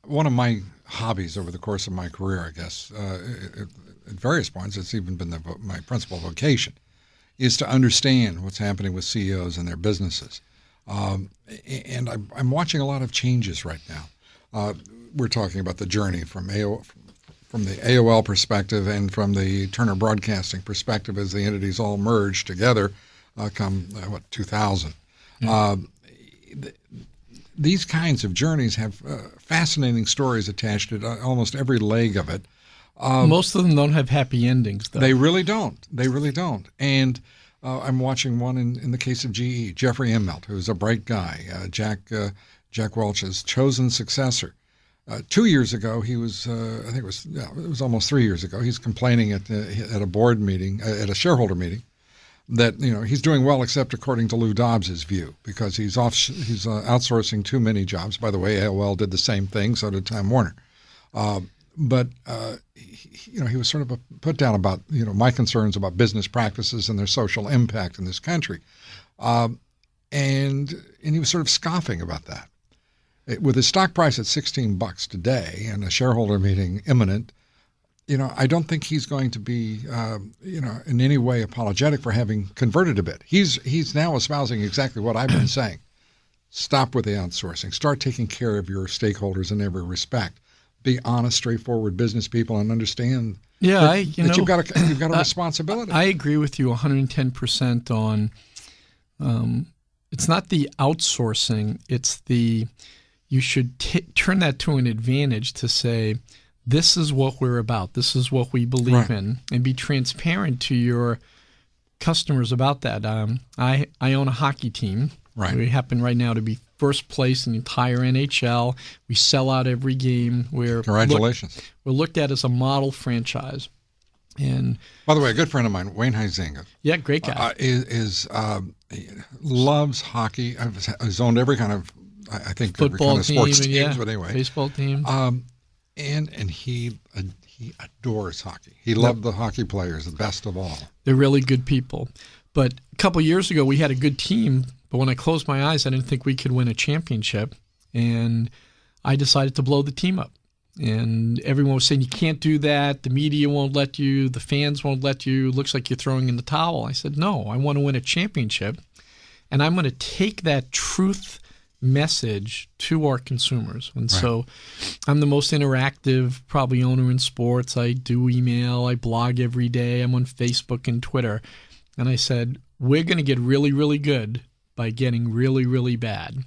one of my hobbies over the course of my career, I guess, at various points, it's even been my principal vocation, is to understand what's happening with CEOs and their businesses. And I'm watching a lot of changes right now. We're talking about the journey from the AOL perspective and from the Turner Broadcasting perspective as the entities all merge together come 2000. These kinds of journeys have fascinating stories attached to almost every leg of it. Most of them don't have happy endings, though. They really don't. And I'm watching one in the case of GE, Jeffrey Immelt, who's a bright guy, Jack Welch's chosen successor. 2 years ago, he was, it was almost 3 years ago, he's complaining at a board meeting, at a shareholder meeting, that he's doing well except according to Lou Dobbs' view, because he's outsourcing too many jobs. By the way, AOL did the same thing, so did Time Warner. But he was sort of put down about my concerns about business practices and their social impact in this country, and he was sort of scoffing about that. With his stock price at $16 today and a shareholder meeting imminent, I don't think he's going to be, in any way apologetic for having converted a bit. He's now espousing exactly what I've been saying. Stop with the outsourcing. Start taking care of your stakeholders in every respect. Be honest, straightforward business people and understand that you've got a responsibility. I agree with you 110% on it's not the outsourcing, it's you should turn that to an advantage to say, this is what we're about, this is what we believe in, and be transparent to your customers about that. I own a hockey team. Right. We happen right now to be first place in the entire NHL. We sell out every game. Congratulations. We're looked at as a model franchise. And by the way, a good friend of mine, Wayne Huizinga, great guy, loves hockey. He's owned every kind of, I think, football every kind of sports teams, but anyway, baseball team. And he adores hockey. He loved the hockey players, the best of all. They're really good people. But a couple years ago, we had a good team. But when I closed my eyes, I didn't think we could win a championship. And I decided to blow the team up. And everyone was saying, you can't do that. The media won't let you. The fans won't let you. Looks like you're throwing in the towel. I said, no, I want to win a championship. And I'm going to take that truth message to our consumers. And so I'm the most interactive probably owner in sports. I do email. I blog every day. I'm on Facebook and Twitter. And I said, we're going to get really, really good by getting really, really bad.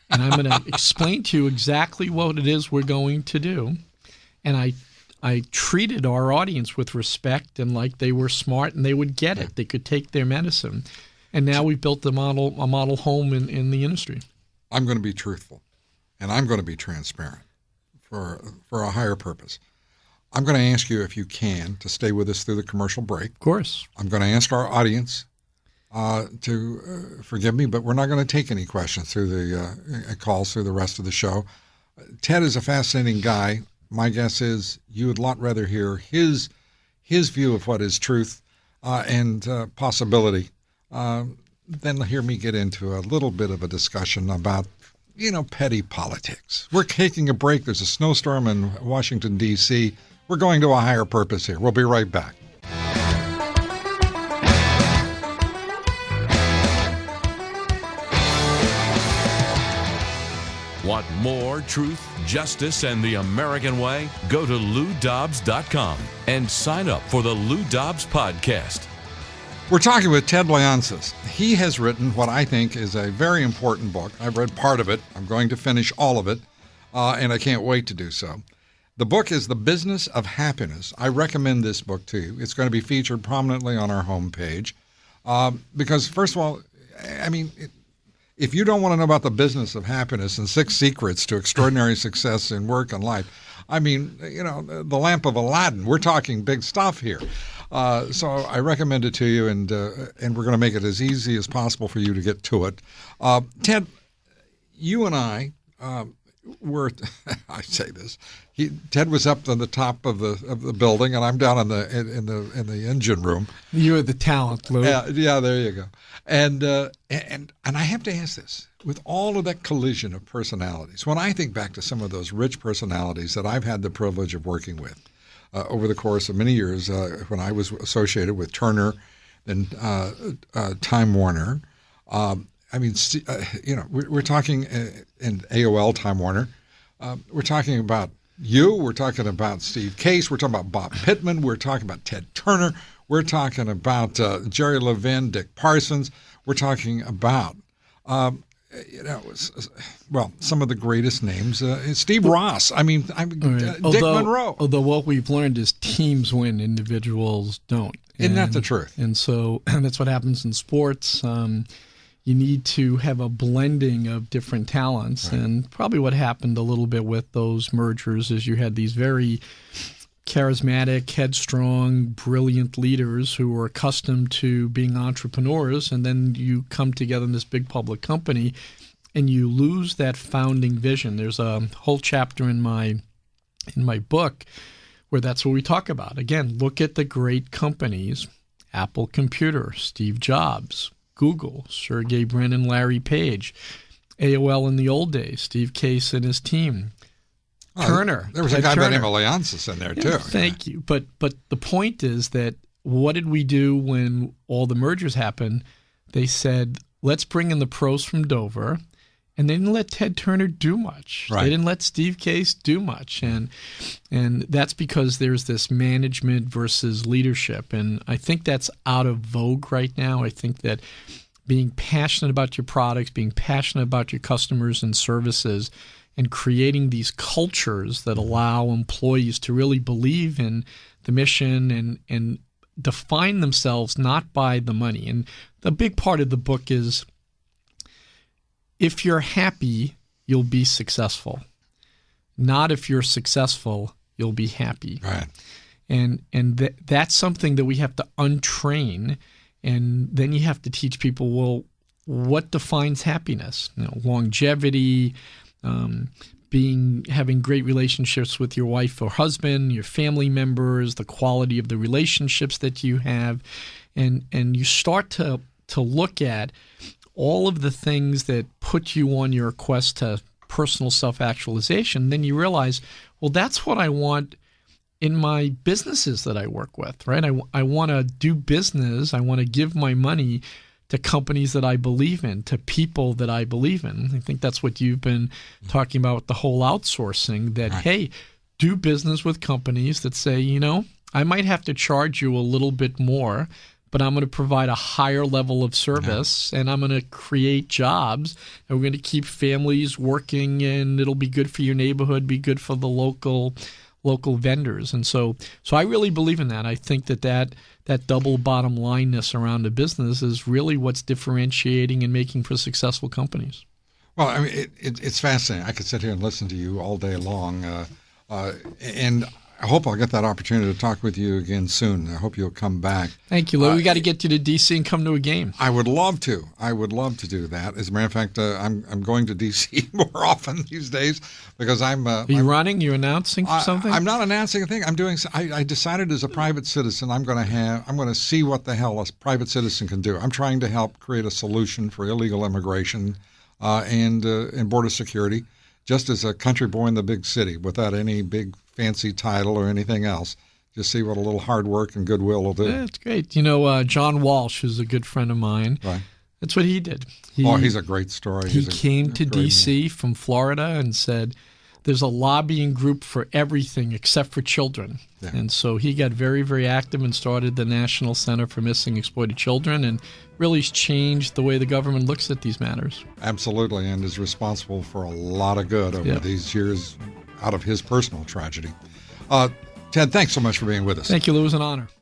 And I'm going to explain to you exactly what it is we're going to do. And I treated our audience with respect and like they were smart and they would get it. They could take their medicine. And now we've built a model home in the industry. I'm going to be truthful, and I'm going to be transparent for a higher purpose. I'm going to ask you, if you can, to stay with us through the commercial break. Of course. I'm going to ask our audience to forgive me, but we're not going to take any questions through the calls through the rest of the show. Ted is a fascinating guy. My guess is you would a lot rather hear his view of what is truth and possibility than hear me get into a little bit of a discussion about, petty politics. We're taking a break. There's a snowstorm in Washington, D.C. We're going to a higher purpose here. We'll be right back. Want more truth, justice, and the American way? Go to LouDobbs.com and sign up for the Lou Dobbs Podcast. We're talking with Ted Leonsis. He has written what I think is a very important book. I've read part of it. I'm going to finish all of it, and I can't wait to do so. The book is The Business of Happiness. I recommend this book to you. It's going to be featured prominently on our homepage because, first of all, if you don't want to know about the business of happiness and 6 secrets to extraordinary success in work and life, the lamp of Aladdin, we're talking big stuff here. So I recommend it to you, and we're going to make it as easy as possible for you to get to it. Ted, you and I, I say this. Ted was up on the top of the building, and I'm down in the engine room. You're the talent, Lou. Yeah, there you go. And I have to ask this: with all of that collision of personalities, when I think back to some of those rich personalities that I've had the privilege of working with over the course of many years, when I was associated with Turner and Time Warner. I mean, we're talking in AOL, Time Warner. We're talking about you. We're talking about Steve Case. We're talking about Bob Pittman. We're talking about Ted Turner. We're talking about Jerry Levin, Dick Parsons. We're talking about, some of the greatest names. Steve Ross. I mean, Dick Monroe. Although what we've learned is teams win, individuals don't. Isn't that the truth? And so that's what happens in sports. You need to have a blending of different talents. Right. And probably what happened a little bit with those mergers is you had these very charismatic, headstrong, brilliant leaders who were accustomed to being entrepreneurs, and then you come together in this big public company and you lose that founding vision. There's a whole chapter in my book where that's what we talk about. Again, look at the great companies: Apple Computer, Steve Jobs, Google, Sergey Brin and Larry Page, AOL in the old days, Steve Case and his team, Turner. There was a guy by the name of Leonsis in there, too. Thank you. But the point is that what did we do when all the mergers happened? They said, let's bring in the pros from Dover. And they didn't let Ted Turner do much. Right. They didn't let Steve Case do much. And that's because there's this management versus leadership. And I think that's out of vogue right now. I think that being passionate about your products, being passionate about your customers and services, and creating these cultures that allow employees to really believe in the mission and define themselves not by the money. And the big part of the book is, if you're happy, you'll be successful. Not if you're successful, you'll be happy. Right. And that's something that we have to untrain. And then you have to teach people, well, what defines happiness? Longevity, having great relationships with your wife or husband, your family members, the quality of the relationships that you have. And you start to look at all of the things that put you on your quest to personal self-actualization. Then you realize, well, that's what I want in my businesses that I work with, right? I want to do business. I want to give my money to companies that I believe in, to people that I believe in. I think that's what you've been talking about with the whole outsourcing, that, right. Hey, do business with companies that say, I might have to charge you a little bit more, but I'm going to provide a higher level of service, and I'm going to create jobs, and we're going to keep families working, and it'll be good for your neighborhood, be good for the local vendors. And so I really believe in that. I think that double bottom lineness around a business is really what's differentiating and making for successful companies. Well, I mean, it's fascinating. I could sit here and listen to you all day long, and I hope I'll get that opportunity to talk with you again soon. I hope you'll come back. Thank you, Lou. We got to get you to D.C. and come to a game. I would love to. I would love to do that. As a matter of fact, I'm going to D.C. more often these days because I'm. Are you running? You announcing something? I'm not announcing a thing. I'm doing. I decided as a private citizen, I'm going to see what the hell a private citizen can do. I'm trying to help create a solution for illegal immigration and border security, just as a country boy in the big city, without any big fancy title or anything else. Just see what a little hard work and goodwill will do. Yeah, it's great. John Walsh, who's a good friend of mine, right. That's what he did. He's a great story. He came to D.C. from Florida and said, there's a lobbying group for everything except for children. Yeah. And so he got very, very active and started the National Center for Missing Exploited Children and really changed the way the government looks at these matters. Absolutely, and is responsible for a lot of good over these years out of his personal tragedy. Ted, thanks so much for being with us. Thank you, Lou. It was an honor.